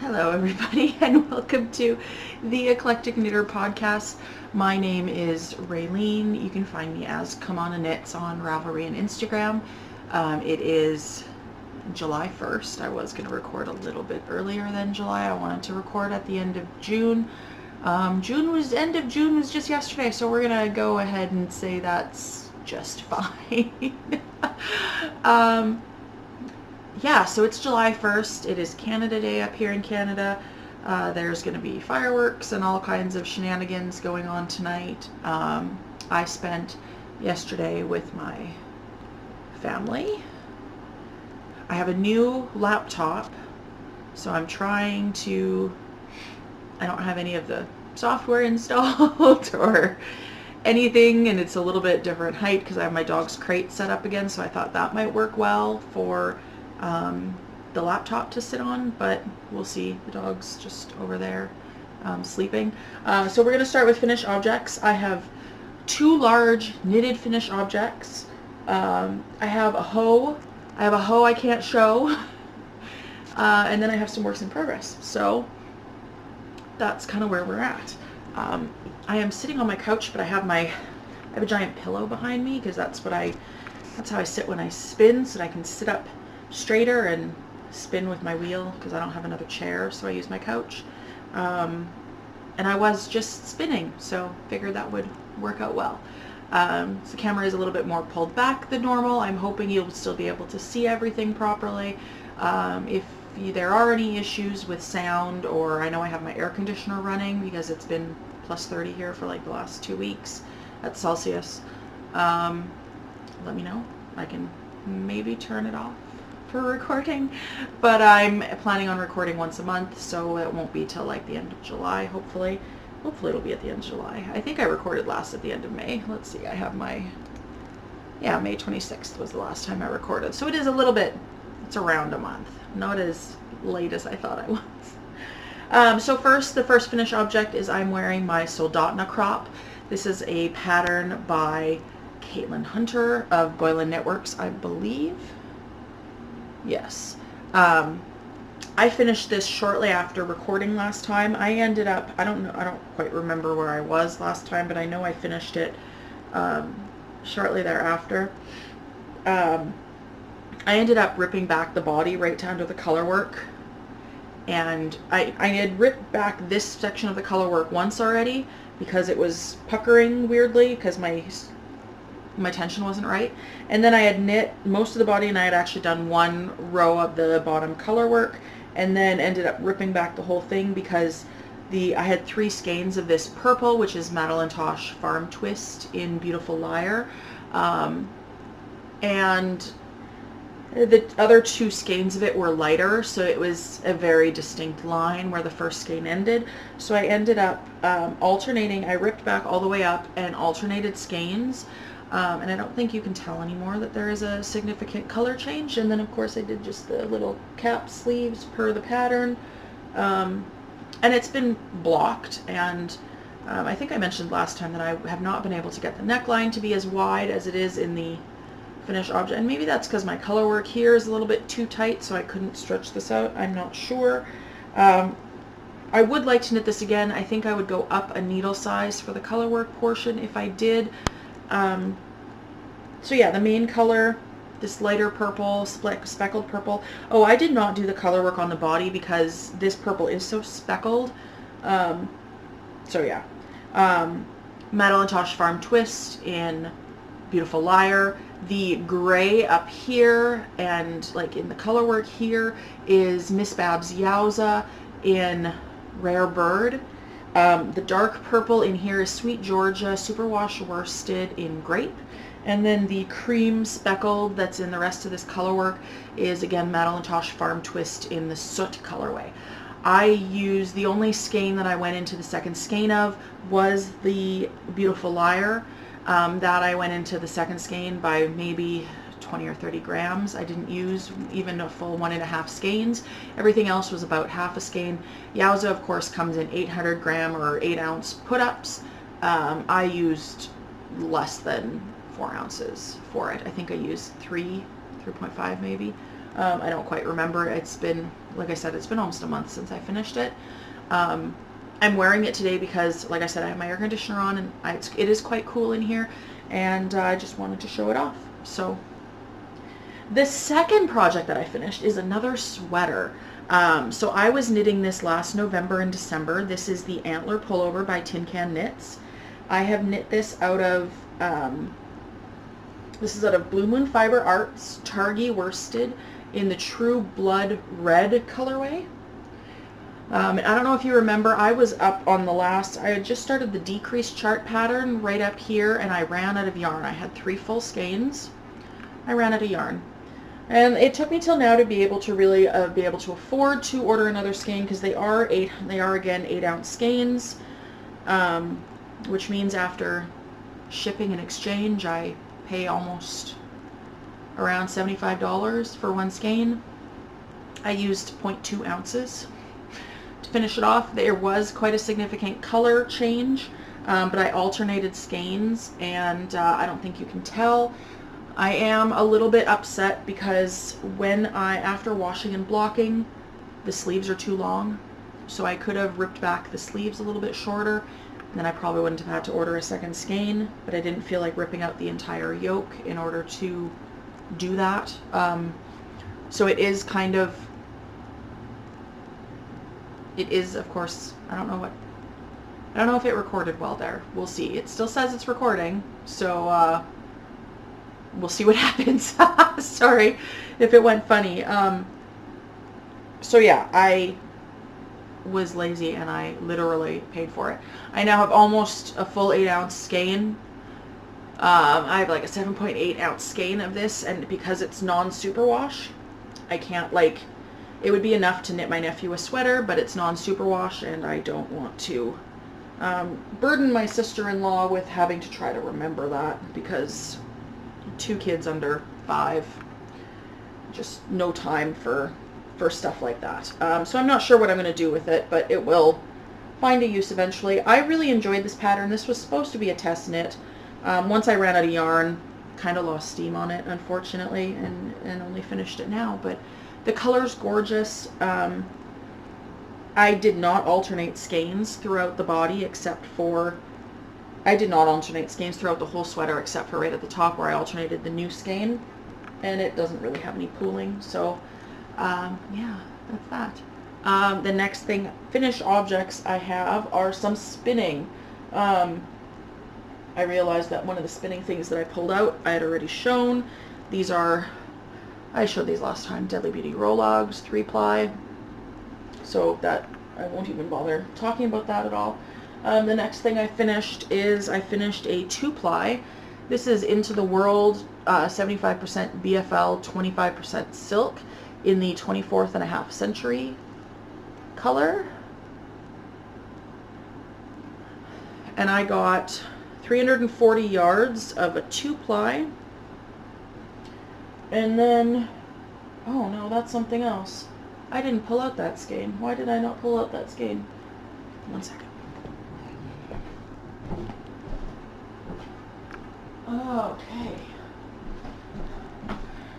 Hello everybody and welcome to the Eclectic Knitter Podcast. My name is Raylene. You can find me as Come On and Knits on Ravelry and Instagram. It is July 1st. I was going to record a little bit earlier than July. I wanted to record at the end of June. End of June was just yesterday, so we're going to go ahead and say that's just fine. Yeah, so it's July 1st. It is Canada Day up here in Canada. There's going to be fireworks and all kinds of shenanigans going on tonight. I spent yesterday with my family. I have a new laptop, so I'm trying to... I don't have any of the software installed or anything, and it's a little bit different height because I have my dog's crate set up again, so I thought that might work well for the laptop to sit on, but we'll see. The dog's just over there sleeping. So we're going to start with finished objects. I have two large knitted finished objects. I have a hoe. I can't show. And then I have some works in progress. So that's kind of where we're at. I am sitting on my couch, but I have a giant pillow behind me because that's how I sit when I spin, so that I can sit up straighter and spin with my wheel because I don't have another chair, so I use my couch. And I was just spinning, so figured that would work out well. So the camera is a little bit more pulled back than normal. I'm hoping you'll still be able to see everything properly. If there are any issues with sound, or I know I have my air conditioner running because it's been plus 30 here for like the last 2 weeks at Celsius, let me know. I can maybe turn it off for recording, but I'm planning on recording once a month, so it won't be till like the end of July. Hopefully it'll be at the end of July. I think I recorded last at the end of May. Let's see, I have May 26th was the last time I recorded, so it is a little bit, it's around a month, not as late as I thought I was. So the first finished object is I'm wearing my Soldotna crop. This is a pattern by Caitlin Hunter of Boylan Knitworks, I believe. Yes. I finished this shortly after recording last time. I ended up, I don't quite remember where I was last time, but I know I finished it shortly thereafter. I ended up ripping back the body right down to the color work, and I had ripped back this section of the color work once already because it was puckering weirdly because my tension wasn't right, and then I had knit most of the body, and I had actually done one row of the bottom color work, and then ended up ripping back the whole thing because I had 3 skeins of this purple, which is Madeline Tosh Farm Twist in Beautiful Liar, and the other 2 skeins of it were lighter, so it was a very distinct line where the first skein ended. So I ended up alternating. I ripped back all the way up and alternated skeins. And I don't think you can tell anymore that there is a significant color change. And then of course I did just the little cap sleeves per the pattern. And it's been blocked, and I think I mentioned last time that I have not been able to get the neckline to be as wide as it is in the finished object. And maybe that's because my color work here is a little bit too tight, so I couldn't stretch this out. I'm not sure. I would like to knit this again. I think I would go up a needle size for the color work portion if I did. So yeah, the main color, this lighter purple, speckled purple. Oh, I did not do the color work on the body because this purple is so speckled. So yeah. Madeline Tosh Farm Twist in Beautiful Liar. The gray up here and like in the color work here is Miss Babs Yowza in Rare Bird. The dark purple in here is Sweet Georgia Superwash Worsted in Grape, and then the cream speckled that's in the rest of this color work is again Madeline Tosh Farm Twist in the Soot colorway. I used the only skein that I went into the second skein of was the Beautiful Liar. That I went into the second skein by maybe 20 or 30 grams. I didn't use even a full 1.5 skeins. Everything else was about half a skein. Yowza, of course, comes in 800 gram or 8 ounce put-ups. I used less than 4 ounces for it. I think I used 3.5 maybe. I don't quite remember. It's been, like I said, it's been almost a month since I finished it. I'm wearing it today because, like I said, I have my air conditioner on, and it is quite cool in here, and I just wanted to show it off. So the second project that I finished is another sweater. So I was knitting this last November and December. This is the Antler Pullover by Tin Can Knits. I have knit this out of, this is out of Blue Moon Fiber Arts, Targhee worsted in the True Blood Red colorway. And I don't know if you remember, I was up on the last, I had just started the decreased chart pattern right up here, and I ran out of yarn. I had 3 full skeins. I ran out of yarn. And it took me till now to be able to really be able to afford to order another skein, because they are again 8-ounce skeins, which means after shipping and exchange, I pay almost around $75 for one skein. I used 0.2 ounces. To finish it off, there was quite a significant color change, but I alternated skeins, and I don't think you can tell. I am a little bit upset because after washing and blocking, the sleeves are too long, so I could have ripped back the sleeves a little bit shorter, and then I probably wouldn't have had to order a second skein, but I didn't feel like ripping out the entire yoke in order to do that. So it is kind of, it is, of course, I don't know if it recorded well there. We'll see. It still says it's recording, so we'll see what happens. Sorry if it went funny. So yeah, I was lazy and I literally paid for it. I now have almost a full 8-ounce skein. I have like a 7.8 ounce skein of this, and because it's non-superwash, I can't, like, it would be enough to knit my nephew a sweater, but it's non-superwash, and I don't want to burden my sister-in-law with having to try to remember that, because 2 kids under 5, just no time for stuff like that. So I'm not sure what I'm going to do with it, but it will find a use eventually. I really enjoyed this pattern. This was supposed to be a test knit. Once I ran out of yarn, kind of lost steam on it, unfortunately, and only finished it now, but the color's gorgeous. I did not alternate skeins throughout the body except for, I did not alternate skeins throughout the whole sweater except for right at the top where I alternated the new skein, and it doesn't really have any pooling, so yeah, that's that. The next thing, finished objects I have are some spinning. I realized that one of the spinning things that I pulled out I had already shown. These are, I showed these last time, Deadly Beauty Rolags 3-ply, so that I won't even bother talking about that at all. The next thing I finished is I finished a 2-ply. This is Into the World 75% BFL, 25% silk in the 24th and a half century color. And I got 340 yards of a 2-ply. And then, oh no, that's something else. I didn't pull out that skein. Why did I not pull out that skein? One second. Okay.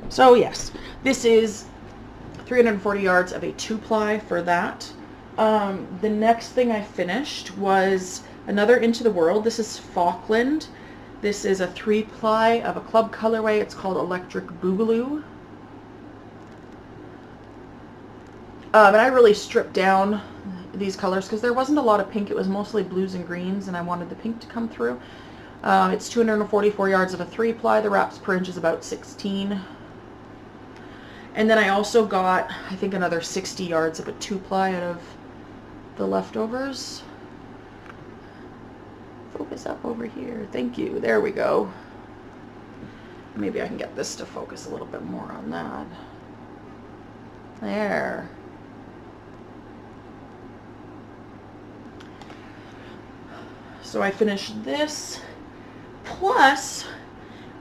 So yes, this is 340 yards of a 2-ply for that. The next thing I finished was another Into the World. This is Falkland. This is a 3-ply of a club colorway. It's called Electric Boogaloo. And I really stripped down these colors because there wasn't a lot of pink. It was mostly blues and greens, and I wanted the pink to come through. It's 244 yards of a 3-ply. The wraps per inch is about 16. And then I also got, I think, another 60 yards of a 2-ply out of the leftovers. Focus up over here. Thank you. There we go. Maybe I can get this to focus a little bit more on that. There. So I finished this. Plus,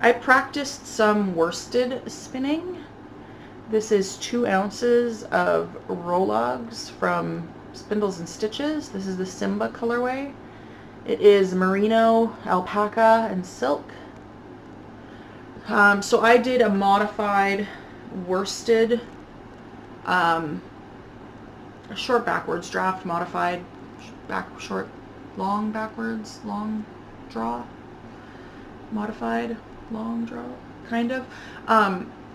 I practiced some worsted spinning. This is 2 ounces of Rolags from Spindles and Stitches. This is the Simba colorway. It is merino, alpaca, and silk. So I did a modified worsted, a short backwards draft, modified, long backwards, long draw, modified, long draw, kind of.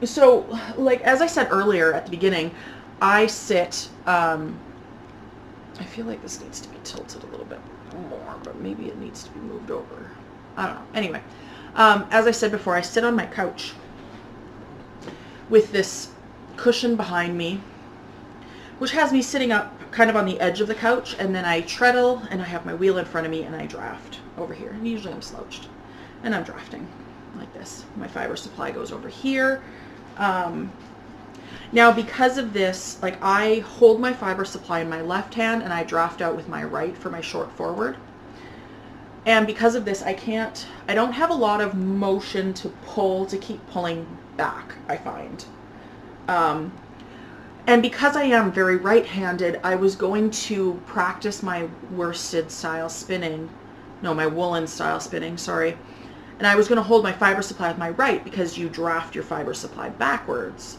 So, like, as I said earlier at the beginning, I sit, I feel like this needs to be tilted a little bit more, but maybe it needs to be moved over. I don't know. Anyway, as I said before, I sit on my couch with this cushion behind me, which has me sitting up kind of on the edge of the couch, and then I treadle, and I have my wheel in front of me, and I draft over here. And usually I'm slouched, and I'm drafting like this. My fiber supply goes over here. Now, because of this, like, I hold my fiber supply in my left hand, and I draft out with my right for my short forward. And because of this, I don't have a lot of motion to pull, to keep pulling back, I find. And because I am very right-handed, I was going to practice my worsted style spinning. No, my woolen style spinning, sorry. And I was going to hold my fiber supply with my right, because you draft your fiber supply backwards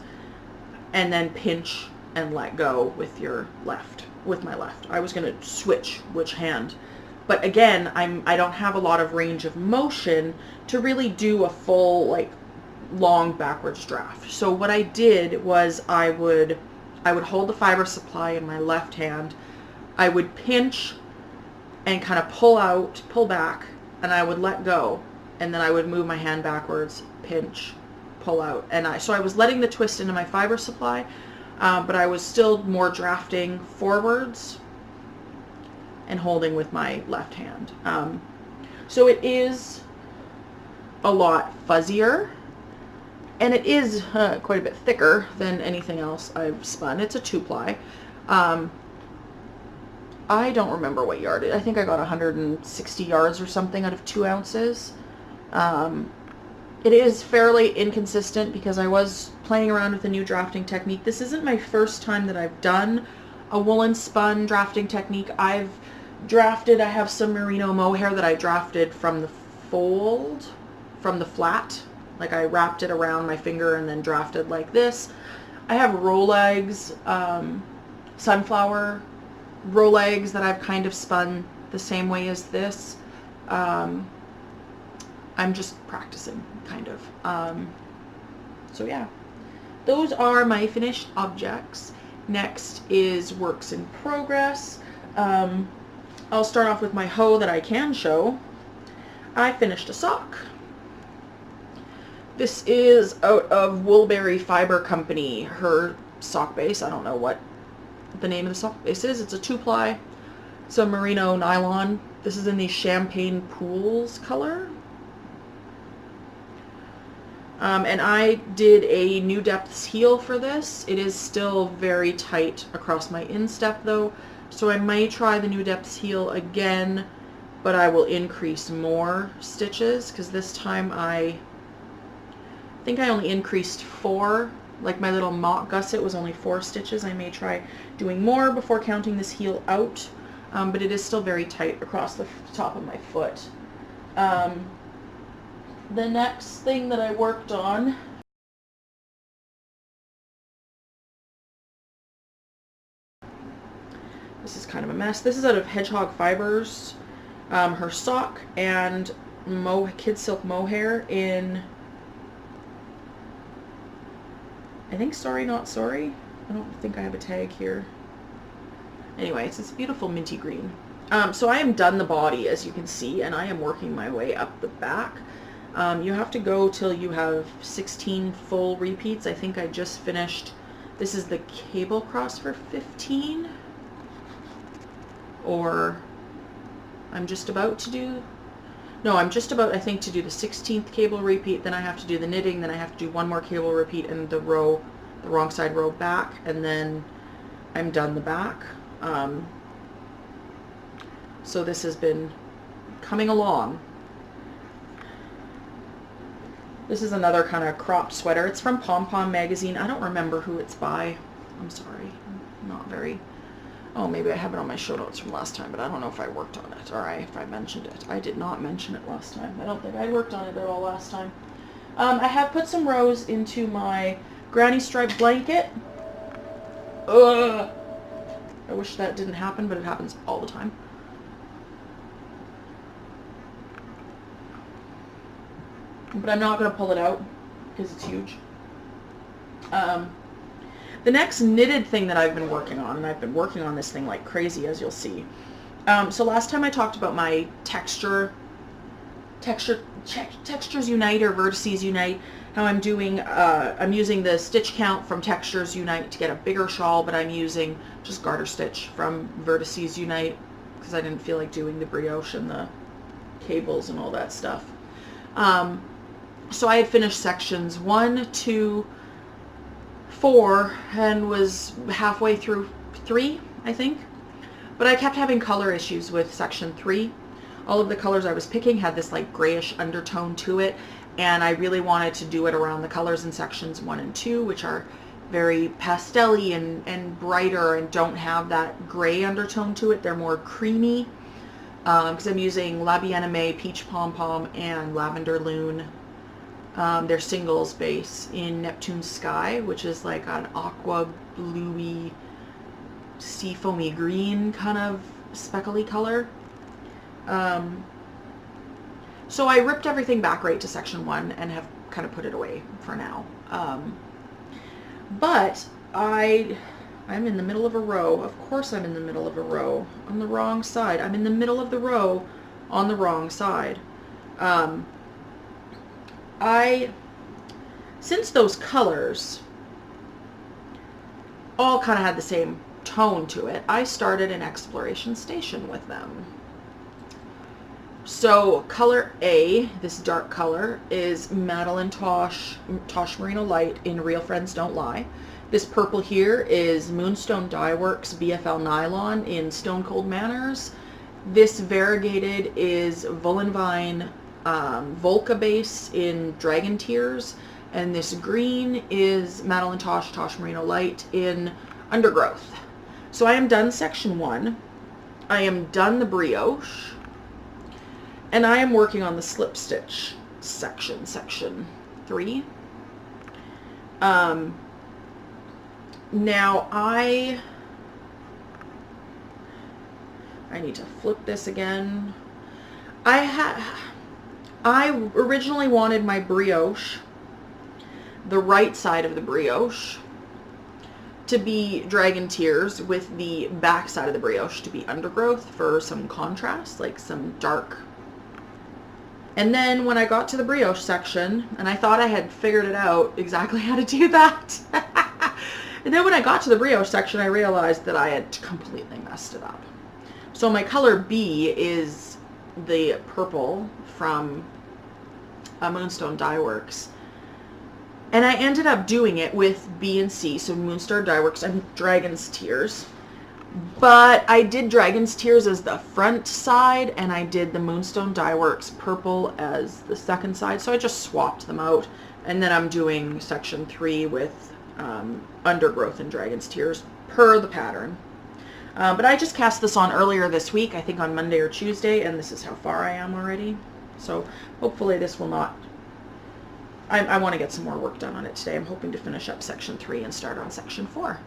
and then pinch and let go with your left, with my left. I was going to switch which hand. But again, I don't have a lot of range of motion to really do a full, like, long backwards draft. So what I did was I would hold the fiber supply in my left hand. I would pinch and kind of pull back, and I would let go. And then I would move my hand backwards, pinch, pull out. And so I was letting the twist into my fiber supply, but I was still more drafting forwards and holding with my left hand. So it is a lot fuzzier, and it is quite a bit thicker than anything else I've spun. It's a 2-ply. I don't remember what yard I think I got 160 yards or something out of 2 ounces. It is fairly inconsistent because I was playing around with a new drafting technique. This isn't my first time that I've done a woolen spun drafting technique. I've drafted, I have some merino mohair that I drafted from the fold, from the flat. Like, I wrapped it around my finger and then drafted like this. I have Rolags, sunflower Rolags that I've kind of spun the same way as this. I'm just practicing, kind of. So yeah, those are my finished objects. Next is works in progress. I'll start off with my hoe that I can show. I finished a sock. This is out of Woolberry Fiber Company, her sock base. I don't know what the name of the sock base is. It's a 2-ply. It's a merino nylon. This is in the Champaign Pools color. And I did a new depths heel for this. It is still very tight across my instep though, so I may try the new depths heel again, but I will increase more stitches, because this time I think I only increased 4. Like, my little mock gusset was only 4 stitches. I may try doing more before counting this heel out, but it is still very tight across the top of my foot. The next thing that I worked on this is kind of a mess. This is out of Hedgehog Fibers, her sock, and Kidsilk Mohair in, I think, Sorry Not Sorry. I don't think I have a tag here. Anyway, it's this beautiful minty green. So I am done the body, as you can see, and I am working my way up the back. You have to go till you have 16 full repeats. I think I just finished, this is the cable cross for 15, or I'm just about to do, no, I'm just about, I think, to do the 16th cable repeat. Then I have to do the knitting, then I have to do one more cable repeat and the row, the wrong side row back, and then I'm done the back. So this has been coming along. This is another kind of cropped sweater. It's from Pom Pom magazine. I don't remember who it's by. I'm sorry. Not very. Oh, maybe I have it on my show notes from last time, but I don't know if I worked on it, or if I mentioned it. I did not mention it last time. I don't think I worked on it at all last time. I have put some rows into my granny stripe blanket. Ugh. I wish that didn't happen, but it happens all the time. But I'm not going to pull it out because it's huge. The next knitted thing that I've been working on, and I've been working on this thing like crazy, as you'll see. So last time I talked about my Textures Unite or Vertices Unite, how I'm doing, I'm using the stitch count from Textures Unite to get a bigger shawl, but I'm using just garter stitch from Vertices Unite because I didn't feel like doing the brioche and the cables and all that stuff. So I had finished sections 1, 2, 4 and was halfway through 3, I think. But I kept having color issues with section 3. All of the colors I was picking had this like grayish undertone to it, and I really wanted to do it around the colors in sections 1 and 2, which are very pastel-y and brighter and don't have that gray undertone to it. They're more creamy because I'm using La Bien-Aimée, Peach Pom Pom, and Lavender Loon. They're singles base in Neptune Sky, which is like an aqua bluey, sea foamy green kind of speckly color. So I ripped everything back right to section 1 and have kind of put it away for now. But I'm in the middle of a row. Of course I'm in the middle of a row on the wrong side. I'm in the middle of the row on the wrong side. Since those colors all kind of had the same tone to it, I started an exploration station with them. So color A, this dark color, is Madeline Tosh Merino Light in Real Friends Don't Lie. This purple here is Moonstone Dye Works BFL Nylon in Stone Cold Manners. This variegated is Volenvine Volca Base in Dragon Tears. And this green is Madeline Tosh Merino Light in Undergrowth. So I am done section 1. I am done the brioche. And I am working on the slip stitch section 3. Now I need to flip this again. I originally wanted my brioche, the right side of the brioche, to be Dragon Tears with the back side of the brioche to be Undergrowth for some contrast, like some dark. And then when I got to the brioche section, and I thought I had figured it out exactly how to do that. And then when I got to the brioche section, I realized that I had completely messed it up. So my color B is the purple from Moonstone Dye Works. And I ended up doing it with B and C, so Moonstone Dye Works and Dragon's Tears. But I did Dragon's Tears as the front side, and I did the Moonstone Dye Works purple as the second side, so I just swapped them out. And then I'm doing section 3 with Undergrowth and Dragon's Tears per the pattern. But I just cast this on earlier this week, I think on Monday or Tuesday, and this is how far I am already. So hopefully this will not... I want to get some more work done on it today. I'm hoping to finish up section 3 and start on section 4.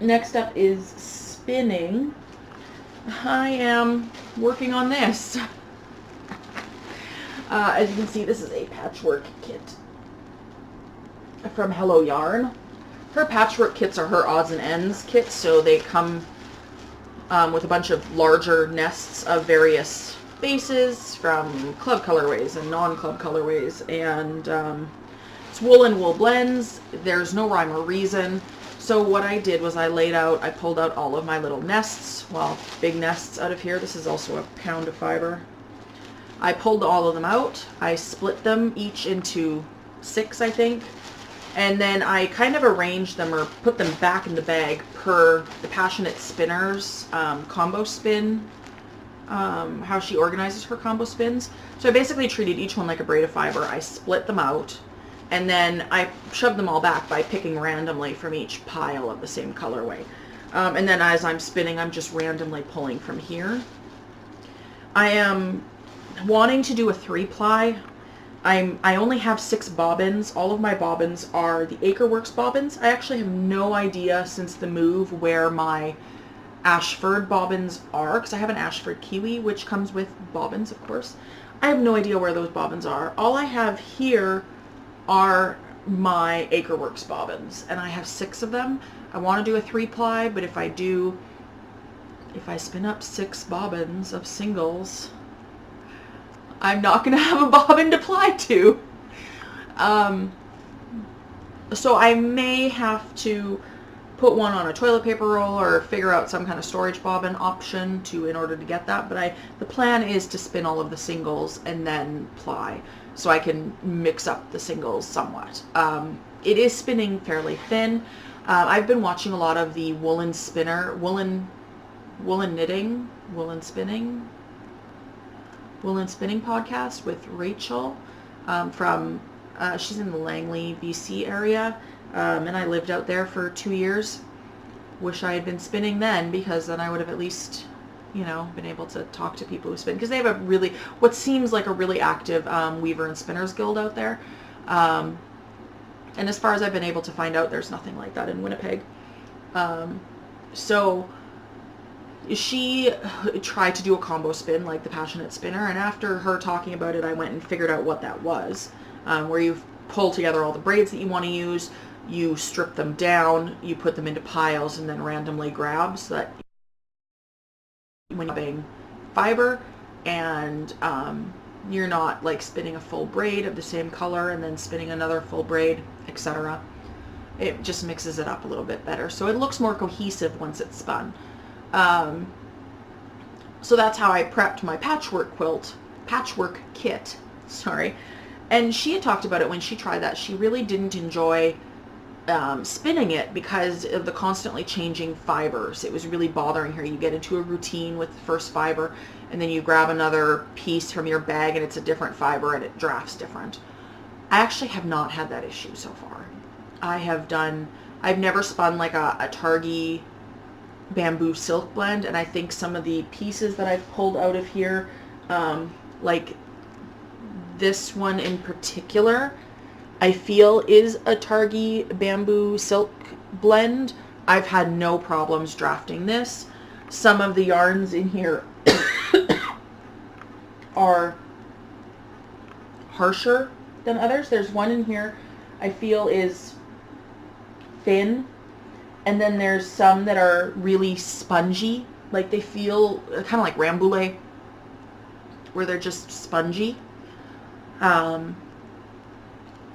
Next up is spinning. I am working on this. As you can see, this is a patchwork kit from Hello Yarn. Her patchwork kits are her odds and ends kits, so they come with a bunch of larger nests of various bases from club colorways and non-club colorways, and it's wool and wool blends. There's no rhyme or reason. So what I did was I pulled out all of my little nests, well, big nests out of here. This is also a pound of fiber. I pulled all of them out. I split them each into 6, I think. And then I kind of arranged them or put them back in the bag per the Passionate Spinner's combo spin, how she organizes her combo spins. So I basically treated each one like a braid of fiber. I split them out, and then I shoved them all back by picking randomly from each pile of the same colorway. And then as I'm spinning, I'm just randomly pulling from here. I am wanting to do a 3-ply. I only have 6 bobbins. All of my bobbins are the Acreworks bobbins. I actually have no idea since the move where my Ashford bobbins are, because I have an Ashford Kiwi, which comes with bobbins, of course. I have no idea where those bobbins are. All I have here are my Acreworks bobbins, and I have 6 of them. I want to do a 3-ply, but if I spin up 6 bobbins of singles, I'm not going to have a bobbin to ply to. So I may have to put one on a toilet paper roll or figure out some kind of storage bobbin option in order to get that. But the plan is to spin all of the singles and then ply, so I can mix up the singles somewhat. It is spinning fairly thin. I've been watching a lot of the woolen spinning podcast with Rachel from, she's in the Langley, BC area, and I lived out there for 2 years. Wish I had been spinning then, because then I would have at least, been able to talk to people who spin, because they have what seems like a really active Weaver and Spinners Guild out there. And as far as I've been able to find out, there's nothing like that in Winnipeg. So she tried to do a combo spin like the Passionate Spinner, and after her talking about it, I went and figured out what that was, where you pull together all the braids that you want to use, you strip them down, you put them into piles, and then randomly grab, so that when you're grabbing fiber and you're not like spinning a full braid of the same color and then spinning another full braid, etc. It just mixes it up a little bit better, so it looks more cohesive once it's spun. So that's how I prepped my patchwork kit, sorry. And she had talked about it when she tried that. She really didn't enjoy spinning it because of the constantly changing fibers. It was really bothering her. You get into a routine with the first fiber, and then you grab another piece from your bag and it's a different fiber and it drafts different. I actually have not had that issue so far. I've never spun like a Targhee bamboo silk blend, and I think some of the pieces that I've pulled out of here, like this one in particular, I feel is a Targhee bamboo silk blend. I've had no problems drafting this. Some of the yarns in here are harsher than others. There's one in here I feel is thin, and then there's some that are really spongy, like they feel kind of like Rambouillet, where they're just spongy.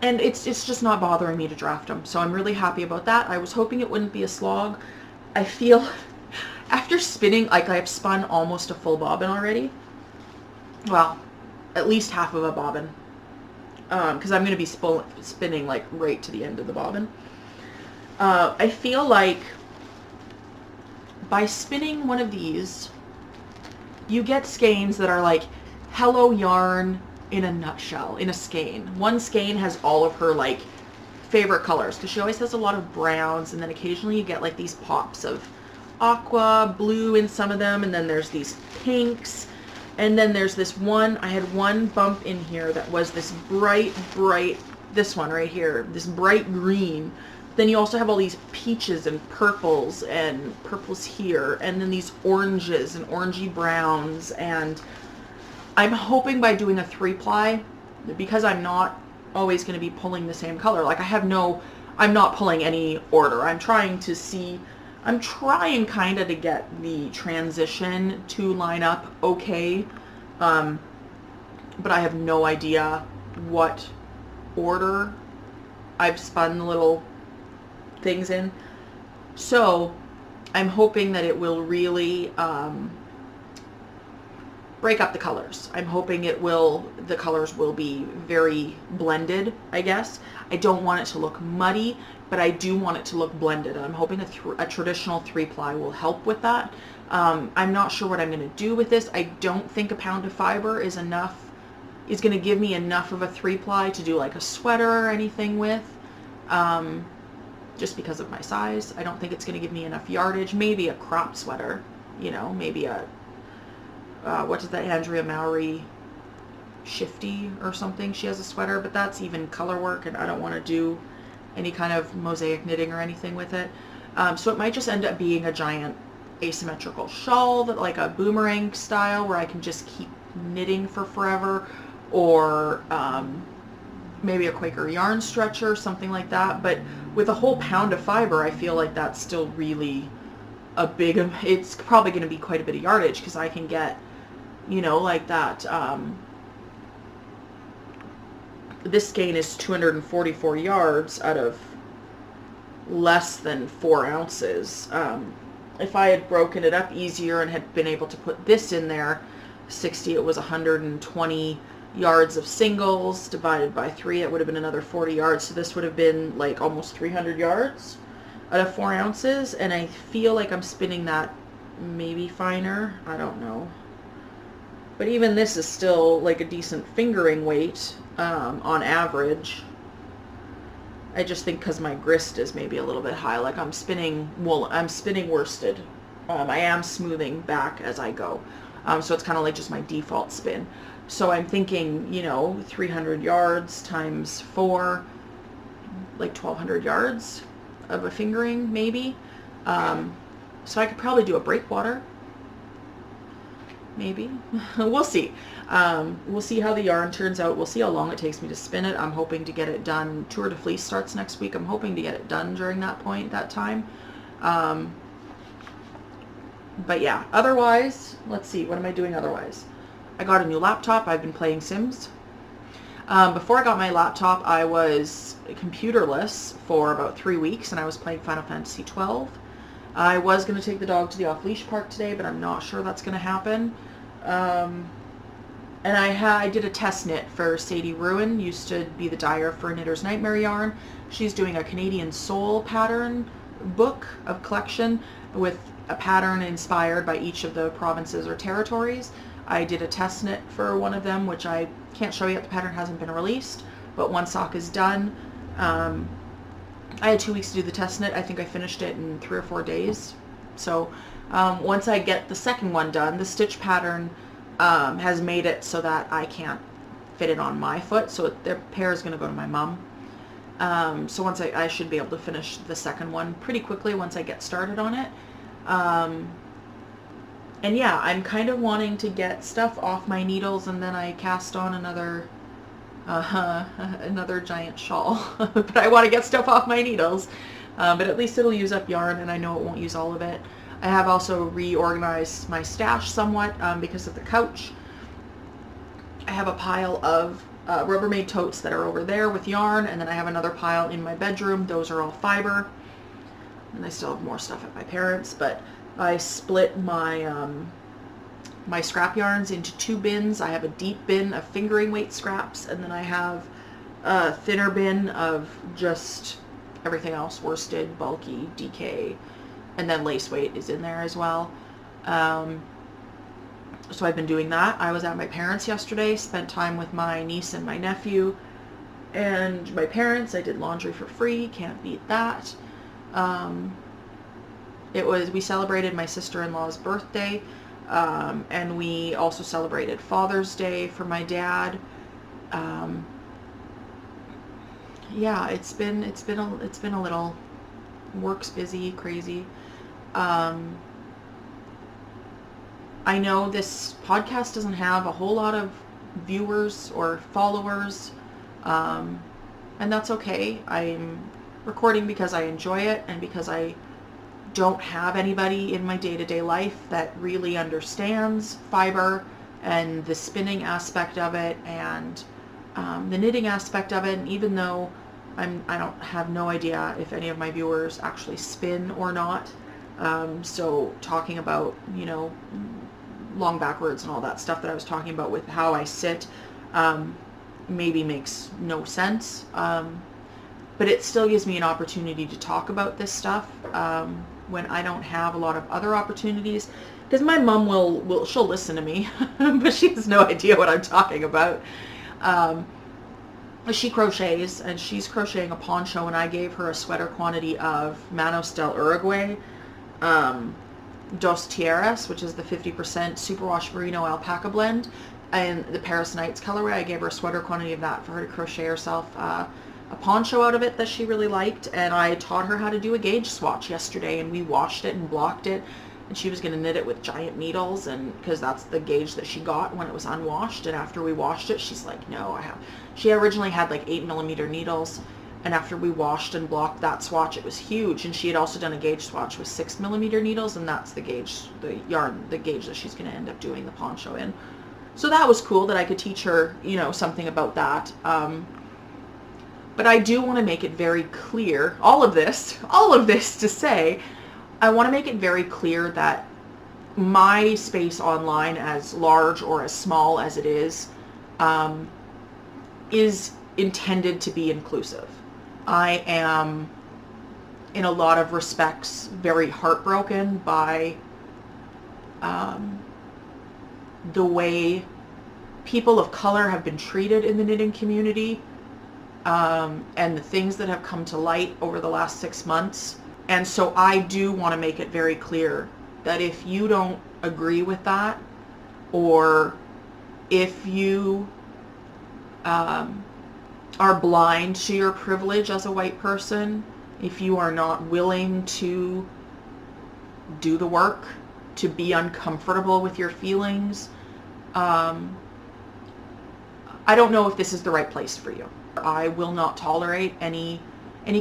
And it's just not bothering me to draft them, so I'm really happy about that. I was hoping it wouldn't be a slog. I feel after spinning, like I've spun almost a full bobbin already. Well, at least half of a bobbin, because I'm going to be spinning like right to the end of the bobbin. I feel like by spinning one of these, you get skeins that are like hello yarn in a nutshell, in a skein. One skein has all of her like favorite colors, because she always has a lot of browns, and then occasionally you get like these pops of aqua, blue in some of them, and then there's these pinks, and then there's this one, I had one bump in here that was this bright, this one right here, this bright green. Then you also have all these peaches and purples here, and then these oranges and orangey browns, and I'm hoping by doing a 3-ply, because I'm not always going to be pulling the same color, like I'm not pulling any order. I'm trying kind of to get the transition to line up okay, but I have no idea what order I've spun the little things in. So I'm hoping that it will really break up the colors. I'm hoping the colors will be very blended, I guess. I don't want it to look muddy, but I do want it to look blended, and I'm hoping a traditional 3-ply will help with that. I'm not sure what I'm going to do with this. I don't think a pound of fiber is going to give me enough of a 3-ply to do like a sweater or anything with, just because of my size. I don't think it's going to give me enough yardage. Maybe a crop sweater, maybe a what is that Andrea Mowry Shifty or something. She has a sweater, but that's even color work, and I don't want to do any kind of mosaic knitting or anything with it. So it might just end up being a giant asymmetrical shawl, that like a boomerang style, where I can just keep knitting for forever, or maybe a Quaker yarn stretcher, something like that. But with a whole pound of fiber, I feel like that's still really a big, it's probably going to be quite a bit of yardage, because I can get, you know, like that, this skein is 244 yards out of less than 4 ounces. If I had broken it up easier and had been able to put this in there, 60, it was 120 yards of singles divided by 3. It would have been another 40 yards. So this would have been like almost 300 yards out of 4 ounces. And I feel like I'm spinning that maybe finer. I don't know. But even this is still like a decent fingering weight on average. I just think because my grist is maybe a little bit high, like I'm spinning wool, I'm spinning worsted. I am smoothing back as I go. So it's kind of like just my default spin. So I'm thinking, you know, 300 yards times 4, like 1,200 yards of a fingering maybe. So I could probably do a breakwater. Maybe. We'll see. We'll see how the yarn turns out. We'll see how long it takes me to spin it. I'm hoping to get it done. Tour de Fleece starts next week. I'm hoping to get it done during that time. But yeah, otherwise, let's see. What am I doing otherwise? I got a new laptop. I've been playing Sims. Before I got my laptop, I was computerless for about 3 weeks, and I was playing Final Fantasy 12. I was going to take the dog to the off-leash park today, but I'm not sure that's going to happen. And I did a test knit for Sadie Ruin, used to be the dyer for Knitter's Nightmare Yarn. She's doing a Canadian Soul pattern book of collection with a pattern inspired by each of the provinces or territories. I did a test knit for one of them, which I can't show you yet. The pattern hasn't been released, but one sock is done. I had 2 weeks to do the test knit. I think I finished it in 3 or 4 days. So once I get the second one done, the stitch pattern has made it so that I can't fit it on my foot. So the pair is going to go to my mom. So once I should be able to finish the second one pretty quickly once I get started on it. And yeah, I'm kind of wanting to get stuff off my needles, and then I cast on another giant shawl. But I want to get stuff off my needles. But at least it'll use up yarn, and I know it won't use all of it. I have also reorganized my stash somewhat because of the couch. I have a pile of Rubbermaid totes that are over there with yarn, and then I have another pile in my bedroom. Those are all fiber. And I still have more stuff at my parents', but I split my my scrap yarns into 2 bins. I have a deep bin of fingering weight scraps, and then I have a thinner bin of just everything else, worsted, bulky, DK, and then lace weight is in there as well. So I've been doing that. I was at my parents' yesterday, spent time with my niece and my nephew and my parents. I did laundry for free, can't beat that. We celebrated my sister-in-law's birthday, and we also celebrated Father's Day for my dad. Yeah, it's been a little, work's busy, crazy. I know this podcast doesn't have a whole lot of viewers or followers, and that's okay. I'm recording because I enjoy it, and because I don't have anybody in my day-to-day life that really understands fiber and the spinning aspect of it, and the knitting aspect of it. And even though I don't have no idea if any of my viewers actually spin or not, so talking about, you know, long backwards and all that stuff that I was talking about with how I sit maybe makes no sense, but it still gives me an opportunity to talk about this stuff when I don't have a lot of other opportunities, because my mom she'll listen to me but she has no idea what I'm talking about. She crochets, and she's crocheting a poncho, and I gave her a sweater quantity of Manos del Uruguay Dos Tierras, which is the 50% superwash merino alpaca blend, in the Paris Nights colorway. I gave her a sweater quantity of that for her to crochet herself a poncho out of it that she really liked, and I taught her how to do a gauge swatch yesterday, and we washed it and blocked it, and she was going to knit it with giant needles, and because that's the gauge that she got when it was unwashed. And after we washed it, she's like, no, she originally had like 8mm needles, and after we washed and blocked that swatch, it was huge. And she had also done a gauge swatch with 6mm needles, and that's the gauge, the gauge that she's going to end up doing the poncho in. So that was cool that I could teach her, you know, something about that. But I do want to make it very clear, all of this to say, I want to make it very clear that my space online, as large or as small as it is intended to be inclusive. I am, in a lot of respects, very heartbroken by the way people of color have been treated in the knitting community, and the things that have come to light over the last 6 months. And so I do want to make it very clear that if you don't agree with that, or if you are blind to your privilege as a white person, if you are not willing to do the work, to be uncomfortable with your feelings, I don't know if this is the right place for you. I will not tolerate any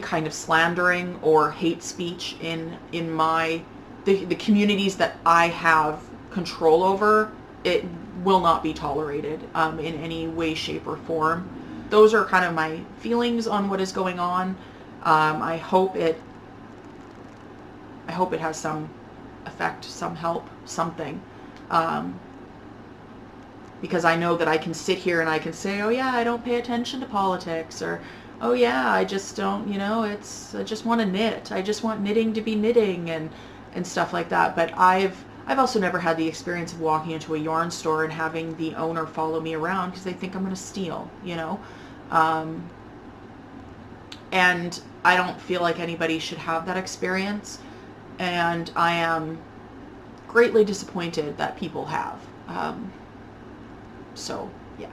kind of slandering or hate speech in the communities that I have control over. It will not be tolerated in any way, shape, or form. Those are kind of my feelings on what is going on. I hope it has some effect, some help, something. Because I know that I can sit here and I can say, oh yeah, I don't pay attention to politics, or oh yeah, I just don't, you know, I just want to knit. I just want knitting to be knitting and stuff like that. But I've also never had the experience of walking into a yarn store and having the owner follow me around because they think I'm going to steal, you know. And I don't feel like anybody should have that experience. And I am greatly disappointed that people have. So, yeah.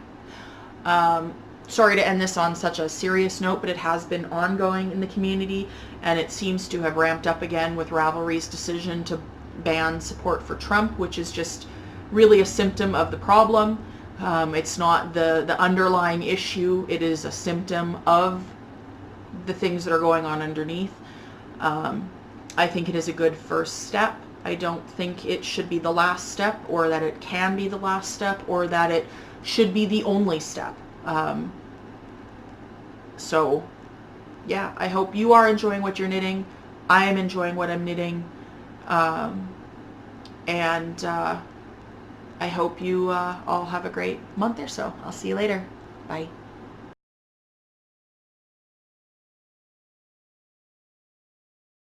Sorry to end this on such a serious note, but it has been ongoing in the community, and it seems to have ramped up again with Ravelry's decision to ban support for Trump, which is just really a symptom of the problem. It's not the underlying issue. It is a symptom of the things that are going on underneath. I think it is a good first step. I don't think it should be the last step, or that it can be the last step, or that it should be the only step. So, yeah, I hope you are enjoying what you're knitting. I am enjoying what I'm knitting. And I hope you all have a great month or so. I'll see you later. Bye.